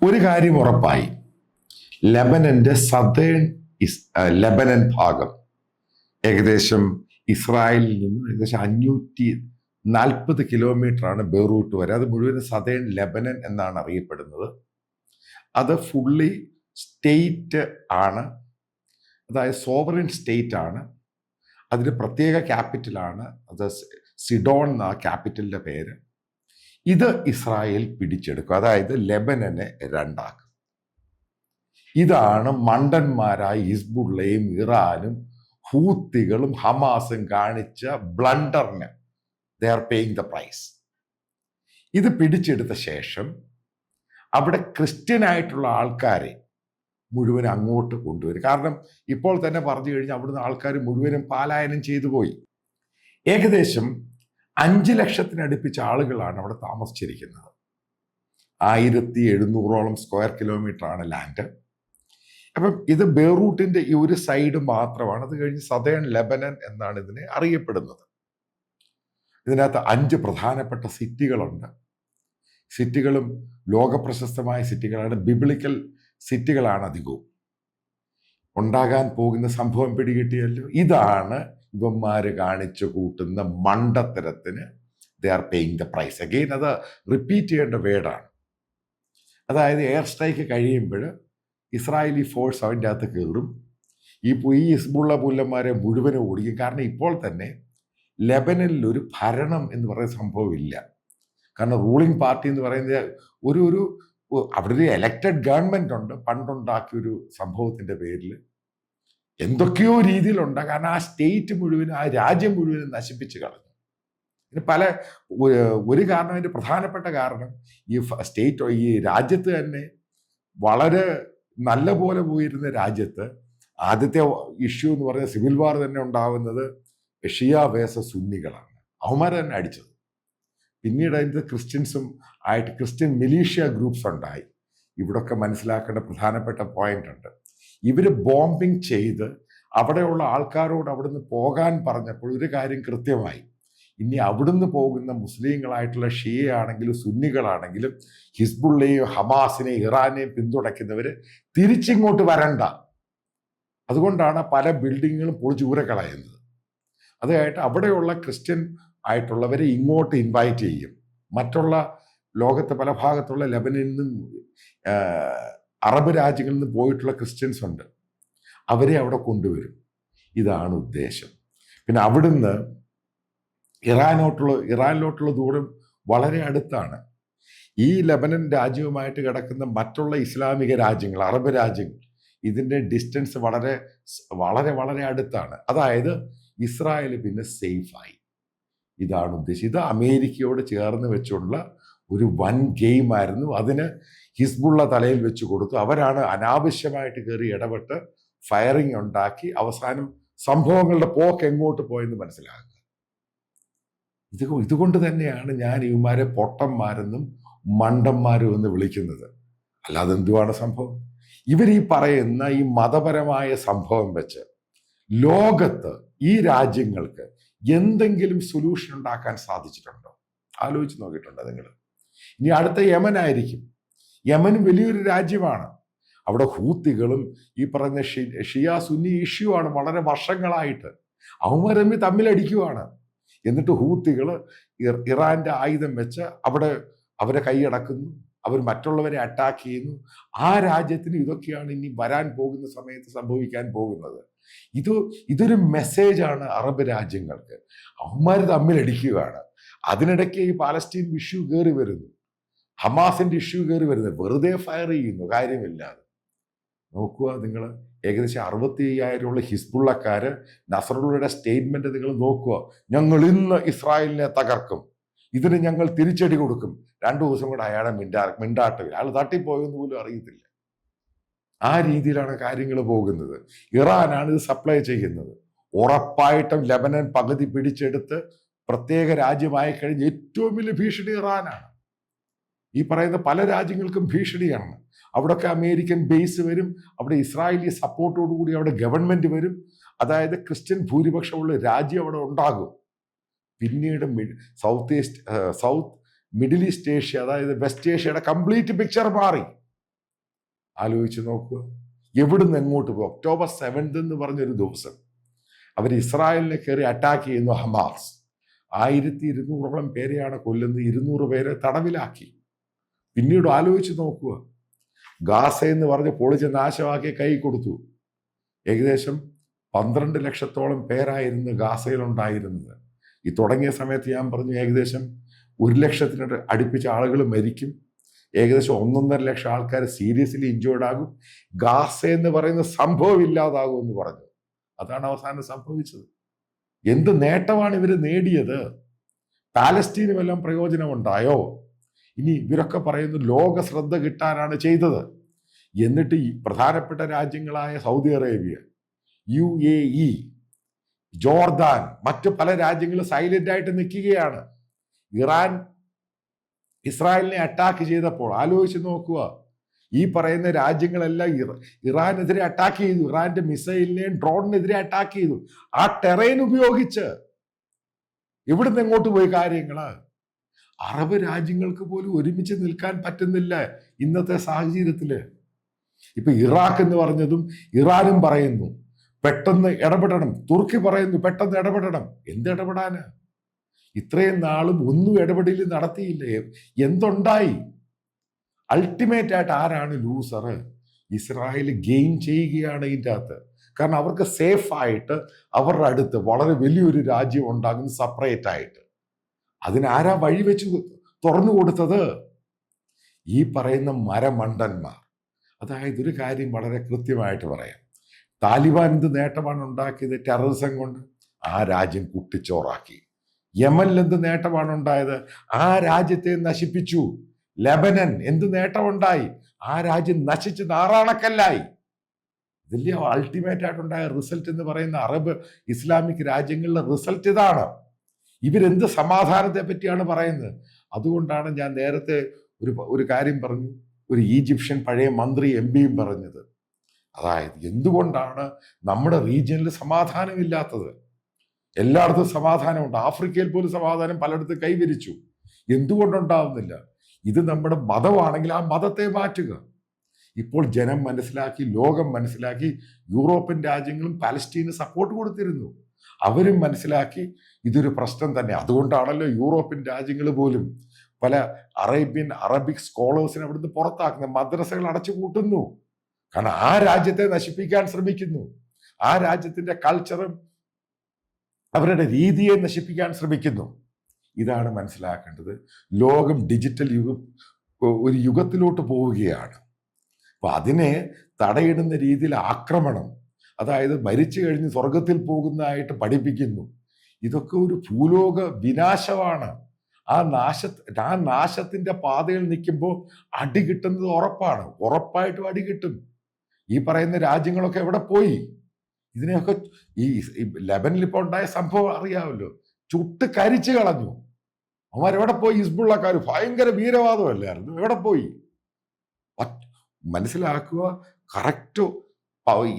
ഒരു കാര്യം ഉറപ്പായി, ലെബനന്റെ സദേൺ ലെബനൻ ഭാഗം ഏകദേശം ഇസ്രായേലിൽ നിന്ന് ഏകദേശം 540 കിലോമീറ്ററാണ് ബെയ്റൂട്ട് വരെ. അത് മുഴുവൻ സദേൺ ലെബനൻ എന്നാണ് അറിയപ്പെടുന്നത്. അത് ഫുള്ളി സ്റ്റേറ്റ് ആണ്, അതായത് സോവറിൻ സ്റ്റേറ്റ് ആണ്. അതിന് പ്രത്യേക ക്യാപിറ്റലാണ്, അത് സിഡോൺ എന്ന ക്യാപിറ്റലിന്റെ പേര്. ഇത് ഇസ്രായേൽ പിടിച്ചെടുക്കും, അതായത് ലെബനനെ രണ്ടാക്കും. ഇതാണ് മണ്ടന്മാരായ ഹിസ്ബുള്ളയും ഇറാനും ഹൂത്തികളും ഹമാസും കാണിച്ച ബ്ലണ്ടറിന് they are paying the price. ഇത് പിടിച്ചെടുത്ത ശേഷം അവിടെ ക്രിസ്ത്യനായിട്ടുള്ള ആൾക്കാരെ മുഴുവൻ അങ്ങോട്ട് കൊണ്ടുവരും. കാരണം ഇപ്പോൾ തന്നെ പറഞ്ഞു കഴിഞ്ഞാൽ അവിടുന്ന് ആൾക്കാർ മുഴുവനും പലായനം ചെയ്തു പോയി. ഏകദേശം 5 ലക്ഷത്തിനടുപ്പിച്ച ആളുകളാണ് അവിടെ താമസിച്ചിരിക്കുന്നത്. 1700ഓളം സ്ക്വയർ കിലോമീറ്റർ ആണ് ലാൻഡ്. അപ്പം ഇത് ബെയ്റൂട്ടിന്റെ ഈ ഒരു സൈഡ് മാത്രമാണ്. അത് കഴിഞ്ഞ് സദേൺ ലെബനൻ എന്നാണ് ഇതിനെ അറിയപ്പെടുന്നത്. ഇതിനകത്ത് 5 പ്രധാനപ്പെട്ട സിറ്റികളുണ്ട്. സിറ്റികളും ലോകപ്രശസ്തമായ സിറ്റികളാണ്, ബിബ്ലിക്കൽ സിറ്റികളാണ് അധികവും. ഉണ്ടാകാൻ പോകുന്ന സംഭവം പിടികിട്ടിയല്ലോ. ഇതാണ് ഇവന്മാര് കാണിച്ചു കൂട്ടുന്ന മണ്ടത്തരത്തിന് they are paying the price. Again അത് റിപ്പീറ്റ് ചെയ്യേണ്ട വേർഡാണ്. അതായത് എയർ സ്ട്രൈക്ക് കഴിയുമ്പോൾ ഇസ്രായേലി ഫോഴ്സ് അവൻ്റെ അകത്ത് കയറും. ഈ ഹിസ്ബുള്ള പുല്ലന്മാരെ മുഴുവനും ഓടിക്കും. കാരണം ഇപ്പോൾ തന്നെ ലെബനനിൽ ഒരു ഭരണം എന്ന് പറയുന്ന സംഭവമില്ല. കാരണം റൂളിംഗ് പാർട്ടി എന്ന് പറയുന്നത് ഒരു അവിടെ ഒരു എലക്റ്റഡ് ഗവൺമെന്റ് ഉണ്ട്. പണ്ടുണ്ടാക്കിയൊരു സംഭവത്തിന്റെ പേരിൽ എന്തൊക്കെയോ രീതിയിലുണ്ട്. കാരണം ആ സ്റ്റേറ്റ് മുഴുവനും, ആ രാജ്യം മുഴുവനും നശിപ്പിച്ച് കളഞ്ഞു. ഒരു കാരണം, അതിന്റെ പ്രധാനപ്പെട്ട കാരണം ഈ സ്റ്റേറ്റ്, ഈ രാജ്യത്ത് തന്നെ വളരെ നല്ല പോലെ പോയിരുന്ന രാജ്യത്ത് ആദ്യത്തെ ഇഷ്യൂ എന്ന് പറയുന്ന സിവിൽ വാർ തന്നെ ഉണ്ടാവുന്നത് ഷിയ വേഴ്സസ് സുന്നികളാണ്. അവന്മാർ തന്നെ അടിച്ചത്. പിന്നീട് അതിൻ്റെ ക്രിസ്ത്യൻസും ആയിട്ട് ക്രിസ്ത്യൻ മിലീഷ്യ ഗ്രൂപ്പ്സ് ഉണ്ടായി. ഇവിടൊക്കെ മനസ്സിലാക്കേണ്ട പ്രധാനപ്പെട്ട പോയിന്റ് ഉണ്ട്. ഇവർ ബോംബിങ് ചെയ്ത് അവിടെയുള്ള ആൾക്കാരോട് അവിടുന്ന് പോകാൻ പറഞ്ഞപ്പോൾ ഒരു കാര്യം കൃത്യമായി, ഇനി അവിടുന്ന് പോകുന്ന മുസ്ലിങ്ങളായിട്ടുള്ള ഷിയ ആണെങ്കിലും സുന്നികളാണെങ്കിലും ഹിസ്ബുള്ളയും ഹമാസിനെയും ഇറാനെയും പിന്തുണയ്ക്കുന്നവർ തിരിച്ചിങ്ങോട്ട് വരണ്ട. അതുകൊണ്ടാണ് പല ബിൽഡിങ്ങുകളും പൊളിച്ചൂര കളയുന്നത്. അതായിട്ട് അവിടെയുള്ള ക്രിസ്ത്യൻ ആയിട്ടുള്ളവരെ ഇങ്ങോട്ട് ഇൻവൈറ്റ് ചെയ്യും. മറ്റുള്ള ലോകത്തെ പല ഭാഗത്തുള്ള ലെബനിൽ നിന്നും അറബ് രാജ്യങ്ങളിൽ നിന്ന് പോയിട്ടുള്ള ക്രിസ്ത്യൻസ് ഉണ്ട്, അവരെ അവിടെ കൊണ്ടുവരും. ഇതാണ് ഉദ്ദേശം. പിന്നെ അവിടുന്ന് ഇറാനിലോട്ടുള്ള ദൂരം വളരെ അടുത്താണ്. ഈ ലെബനൻ രാജ്യവുമായിട്ട് കിടക്കുന്ന മറ്റുള്ള ഇസ്ലാമിക രാജ്യങ്ങൾ, അറബ് രാജ്യങ്ങൾ, ഇതിൻ്റെ ഡിസ്റ്റൻസ് വളരെ വളരെ വളരെ അടുത്താണ്. അതായത് ഇസ്രായേൽ പിന്നെ സേഫായി. ഇതാണ് ഉദ്ദേശം. ഇത് അമേരിക്കയോട് ചേർന്ന് വെച്ചുള്ള ഒരു വൻ ഗെയിം ആയിരുന്നു. അതിന് ഹിസ്ബുള്ള തലയിൽ വെച്ച് കൊടുത്തു. അവരാണ് അനാവശ്യമായിട്ട് കയറി ഇടപെട്ട് ഫയറിംഗ് ഉണ്ടാക്കി അവസാനം സംഭവങ്ങളുടെ പോക്ക് എങ്ങോട്ട് പോയെന്ന് മനസ്സിലാക്കുക. ഇതുകൊണ്ട് തന്നെയാണ് ഞാൻ ഇവന്മാരെ പൊട്ടന്മാരെന്നും മണ്ടന്മാരും എന്ന് വിളിക്കുന്നത്. അല്ലാതെ എന്തുവാണ് സംഭവം? ഇവർ ഈ പറയുന്ന ഈ മതപരമായ സംഭവം വെച്ച് ലോകത്ത് ഈ രാജ്യങ്ങൾക്ക് എന്തെങ്കിലും സൊല്യൂഷൻ ഉണ്ടാക്കാൻ സാധിച്ചിട്ടുണ്ടോ? ആലോചിച്ച് നോക്കിയിട്ടുണ്ടോ നിങ്ങൾ? ഇനി അടുത്ത യമൻ ആയിരിക്കും. യമൻ വലിയൊരു രാജ്യമാണ്. അവിടെ ഹൂത്തികളും ഈ പറഞ്ഞ ഷിയ സുന്നി ഇഷ്യൂ ആണ് വളരെ വർഷങ്ങളായിട്ട്. അവന്മാരമ്മി തമ്മിലടിക്കുവാണ്. എന്നിട്ട് ഹൂത്തികൾ ഇറാന്റെ ആയുധം വെച്ച് അവിടെ അവരെ കൈയടക്കുന്നു, അവർ മറ്റുള്ളവരെ അറ്റാക്ക് ചെയ്യുന്നു. ആ രാജ്യത്തിന് ഇതൊക്കെയാണ് ഇനി വരാൻ പോകുന്ന സമയത്ത് സംഭവിക്കാൻ പോകുന്നത്. ഇതൊരു മെസ്സേജാണ് അറബ് രാജ്യങ്ങൾക്ക്. അവന്മാർ തമ്മിലടിക്കുകയാണ്. അതിനിടയ്ക്ക് ഈ പാലസ്തീൻ ഇഷ്യൂ കയറി വരുന്നു, ഹമാസിന്റെ ഇഷ്യൂ കയറി വരുന്നത്. വെറുതെ ഫയർ ചെയ്യുന്നു കാര്യമില്ലാതെ. നോക്കുക നിങ്ങൾ, ഏകദേശം 65,000 ഹിസ്ബുള്ളക്കാര് നസറുള്ളയുടെ സ്റ്റേറ്റ്മെന്റ് നിങ്ങൾ നോക്കുക. ഞങ്ങൾ ഇന്ന് ഇസ്രായേലിനെ തകർക്കും, ഇതിന് ഞങ്ങൾ തിരിച്ചടി കൊടുക്കും. 2 ദിവസം കൂടെ അയാളെ മിണ്ടാട്ടില്ല. അയാൾ തട്ടിപ്പോയെന്ന് പോലും അറിയത്തില്ല. ആ രീതിയിലാണ് കാര്യങ്ങൾ പോകുന്നത്. ഇറാനാണ് ഇത് സപ്ലൈ ചെയ്യുന്നത്. ഉറപ്പായിട്ടും ലെബനൻ പകുതി പിടിച്ചെടുത്ത് പ്രത്യേക രാജ്യമായി കഴിഞ്ഞ് ഏറ്റവും വലിയ ഭീഷണി ഇറാനാണ്. ഈ പറയുന്ന പല രാജ്യങ്ങൾക്കും ഭീഷണിയാണ്. അവിടെയൊക്കെ അമേരിക്കൻ ബേസ് വരും, അവിടെ ഇസ്രായേലി സപ്പോർട്ടോടുകൂടി അവിടെ ഗവൺമെന്റ് വരും. അതായത് ക്രിസ്ത്യൻ ഭൂരിപക്ഷമുള്ള രാജ്യം അവിടെ ഉണ്ടാകും. പിന്നീട് സൗത്ത് മിഡിൽ ഈസ്റ്റ് ഏഷ്യ, അതായത് വെസ്റ്റ് ഏഷ്യയുടെ കംപ്ലീറ്റ് പിക്ചർ മാറി. ആലോചിച്ച് നോക്കുക. എവിടുന്ന് എങ്ങോട്ട് പോകും? ഒക്ടോബർ 7 എന്ന് പറഞ്ഞൊരു ദിവസം അവർ ഇസ്രായേലിനെ കയറി അറ്റാക്ക് ചെയ്യുന്നു ഹമാസ്. 1200 പേരെയാണ് കൊല്ലുന്നത്. 200 പേരെ തടവിലാക്കി. പിന്നീട് ആലോചിച്ച് നോക്കുക. ഗാസ എന്ന് പറഞ്ഞ് പൊളിച്ച് നാശമാക്കി കൈ കൊടുത്തു. ഏകദേശം 12 ലക്ഷത്തോളം പേരായിരുന്നു ഗാസയിലുണ്ടായിരുന്നത്. ഈ തുടങ്ങിയ സമയത്ത് ഞാൻ പറഞ്ഞു ഏകദേശം 1 ലക്ഷത്തിന് അടുപ്പിച്ച ആളുകൾ മരിക്കും. ഏകദേശം 1.5 ലക്ഷം ആൾക്കാർ സീരിയസ്ലി ഇഞ്ചേർഡ് ആകും. ഗാസ എന്ന് പറയുന്ന സംഭവം ഇല്ലാതാകും എന്ന് പറഞ്ഞു. അതാണ് അവസാനം സംഭവിച്ചത്. എന്ത് നേട്ടമാണ് ഇവർ നേടിയത്? പാലസ്തീന് വല്ലതും പ്രയോജനമുണ്ടായോ? ഇനി ഇവരൊക്കെ പറയുന്നു ലോക ശ്രദ്ധ കിട്ടാനാണ് ചെയ്തത്. എന്നിട്ട് ഈ പ്രധാനപ്പെട്ട രാജ്യങ്ങളായ സൗദി അറേബ്യ, UAE, ജോർദാൻ, മറ്റു പല രാജ്യങ്ങളും സൈലന്റ് ആയിട്ട് നിൽക്കുകയാണ്. ഇറാൻ ഇസ്രായേലിനെ അറ്റാക്ക് ചെയ്തപ്പോൾ ആലോചിച്ച് നോക്കുക. ഈ പറയുന്ന രാജ്യങ്ങളെല്ലാം ഇറാനെതിരെ അറ്റാക്ക് ചെയ്തു. ഇറാന്റെ മിസൈലിനെയും ഡ്രോണിനെതിരെ അറ്റാക്ക് ചെയ്തു. ആ ടെറൈൻ ഉപയോഗിച്ച്. ഇവിടുന്ന് എങ്ങോട്ട് പോയി കാര്യങ്ങള്? അറബ് രാജ്യങ്ങൾക്ക് പോലും ഒരുമിച്ച് നിൽക്കാൻ പറ്റുന്നില്ല ഇന്നത്തെ സാഹചര്യത്തില്. ഇപ്പൊ ഇറാഖ് എന്ന് പറഞ്ഞതും ഇറാനും പറയുന്നു പെട്ടെന്ന് ഇടപെടണം. തുർക്കി പറയുന്നു പെട്ടെന്ന് ഇടപെടണം. എന്ത് ഇടപെടാന്? ഇത്രയും നാളും ഒന്നും ഇടപെടൽ നടത്തിയില്ലേ? എന്തുണ്ടായി? അൾട്ടിമേറ്റ് ആയിട്ട് ആരാണ് ലൂസർ? ഇസ്രായേൽ ഗെയിൻ ചെയ്യുകയാണ് ഇതിൻ്റെ അകത്ത്. കാരണം അവർക്ക് സേഫ് ആയിട്ട് അവരുടെ അടുത്ത് വളരെ വലിയൊരു രാജ്യം ഉണ്ടാകും സെപ്പറേറ്റ് ആയിട്ട്. അതിനാരാ വഴിവെച്ച് തുറന്നു കൊടുത്തത്? ഈ പറയുന്ന മരമണ്ടന്മാർ. അതായത് ഒരു കാര്യം വളരെ കൃത്യമായിട്ട് പറയാം. താലിബാൻ എന്ത് നേട്ടമാണ് ഉണ്ടാക്കിയത്? ടെററിസം കൊണ്ട് ആ രാജ്യം കുട്ടിച്ചോറാക്കി. യമനിൽ എന്ത് നേട്ടമാണ് ഉണ്ടായത്? ആ രാജ്യത്തെ നശിപ്പിച്ചു. ലെബനൻ എന്ത് നേട്ടമുണ്ടായി? ആ രാജ്യം നശിച്ച് നാറാണക്കല്ലായി. ഇതില്ലേ അൾട്ടിമേറ്റ് ആയിട്ടുണ്ടായ റിസൾട്ട് എന്ന് പറയുന്ന അറബ് ഇസ്ലാമിക് രാജ്യങ്ങളിലെ റിസൾട്ട് ഇതാണ്. ഇവരെന്ത് സമാധാനത്തെ പറ്റിയാണ് പറയുന്നത്? അതുകൊണ്ടാണ് ഞാൻ നേരത്തെ ഒരു കാര്യം പറഞ്ഞു, ഒരു ഈജിപ്ഷ്യൻ പഴയ മന്ത്രി MP പറഞ്ഞത്. അതായത് എന്തുകൊണ്ടാണ് നമ്മുടെ റീജിയനിൽ സമാധാനമില്ലാത്തത്? എല്ലായിടത്തും സമാധാനമുണ്ട്. ആഫ്രിക്കയിൽ പോലും സമാധാനം പലയിടത്തും കൈവരിച്ചു. എന്തുകൊണ്ടുണ്ടാവുന്നില്ല? ഇത് നമ്മുടെ മതമാണെങ്കിൽ ആ മതത്തെ മാറ്റുക. ഇപ്പോൾ ജനം മനസ്സിലാക്കി, ലോകം മനസ്സിലാക്കി. യൂറോപ്യൻ രാജ്യങ്ങളും പാലസ്തീന് സപ്പോർട്ട് കൊടുത്തിരുന്നു. അവരും മനസ്സിലാക്കി ഇതൊരു പ്രശ്നം തന്നെ. അതുകൊണ്ടാണല്ലോ യൂറോപ്യൻ രാജ്യങ്ങൾ പോലും പല അറബിക് സ്കോളേഴ്സിനെ അവിടുന്ന് പുറത്താക്കുന്നത്. മദ്രസകൾ അടച്ചു കൂട്ടുന്നു. കാരണം ആ രാജ്യത്തെ നശിപ്പിക്കാൻ ശ്രമിക്കുന്നു. ആ രാജ്യത്തിന്റെ കൾച്ചറും അവരുടെ രീതിയെ നശിപ്പിക്കാൻ ശ്രമിക്കുന്നു. ഇതാണ് മനസ്സിലാക്കേണ്ടത്. ലോകം ഡിജിറ്റൽ ഒരു യുഗത്തിലോട്ട് പോവുകയാണ്. അപ്പൊ അതിനെ തടയിടുന്ന രീതിയിൽ ആക്രമണം, അതായത് മരിച്ചു കഴിഞ്ഞ് സ്വർഗത്തിൽ പോകുന്നതായിട്ട് പഠിപ്പിക്കുന്നു. ഇതൊക്കെ ഒരു ഭൂലോക വിനാശമാണ്. ആ നാശത്തിന്റെ പാതയിൽ നിൽക്കുമ്പോൾ അടി കിട്ടുന്നത് ഉറപ്പാണ്. ഉറപ്പായിട്ടും അടി കിട്ടും. ഈ പറയുന്ന രാജ്യങ്ങളൊക്കെ എവിടെ പോയി? ഇതിനെയൊക്കെ ഈ ലെബനിൽ ഇപ്പോൾ ഉണ്ടായ സംഭവം അറിയാമല്ലോ. ചുട്ട് കരിച്ചു കളഞ്ഞു. അവരെവിടെ പോയി? ഹിസ്ബുള്ളക്കാർ ഭയങ്കര വീരവാദമല്ലായിരുന്നു? എവിടെ പോയി? മനസ്സിലാക്കുക. കറക്റ്റ്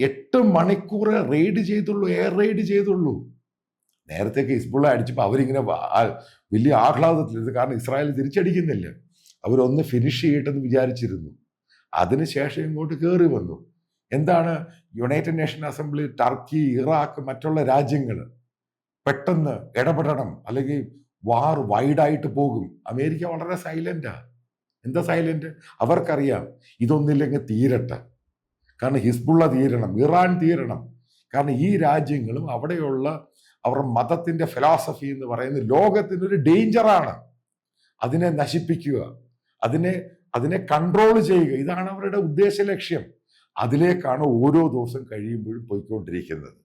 8 മണിക്കൂർ റെയ്ഡ് ചെയ്തുള്ളൂ, എയർ റെയ്ഡ് ചെയ്തുള്ളൂ. നേരത്തേക്ക് ഹിസ്ബുള്ള അടിച്ചപ്പോൾ അവരിങ്ങനെ വലിയ ആഹ്ലാദത്തിലിരുന്നു. കാരണം ഇസ്രായേൽ തിരിച്ചടിക്കുന്നില്ല. അവരൊന്ന് ഫിനിഷ് ചെയ്യട്ടെന്ന് വിചാരിച്ചിരുന്നു. അതിനുശേഷം ഇങ്ങോട്ട് കയറി വന്നു. എന്താണ്? United nation assembly, Turkey, Iraq, മറ്റുള്ള രാജ്യങ്ങൾ പെട്ടെന്ന് ഇടപെടണം, അല്ലെങ്കിൽ വാർ വൈഡായിട്ട് പോകും. അമേരിക്ക വളരെ സൈലന്റാ. എന്താ സൈലന്റ്? അവർക്കറിയാം ഇതൊന്നില്ലെങ്കിൽ തീരട്ടെ. കാരണം ഹിസ്ബുള്ള തീരണം, ഇറാൻ തീരണം. കാരണം ഈ രാജ്യങ്ങളും അവിടെയുള്ള അവരുടെ മതത്തിന്റെ ഫിലോസഫി എന്ന് പറയുന്നത് ലോകത്തിനൊരു ഡേഞ്ചറാണ്. അതിനെ നശിപ്പിക്കുക, അതിനെ കൺട്രോൾ ചെയ്യുക, ഇതാണ് അവരുടെ ഉദ്ദേശ ലക്ഷ്യം. അതിലേക്കാണ് ഓരോ ദിവസം കഴിയുമ്പോഴും പോയിക്കൊണ്ടിരിക്കുന്നത്.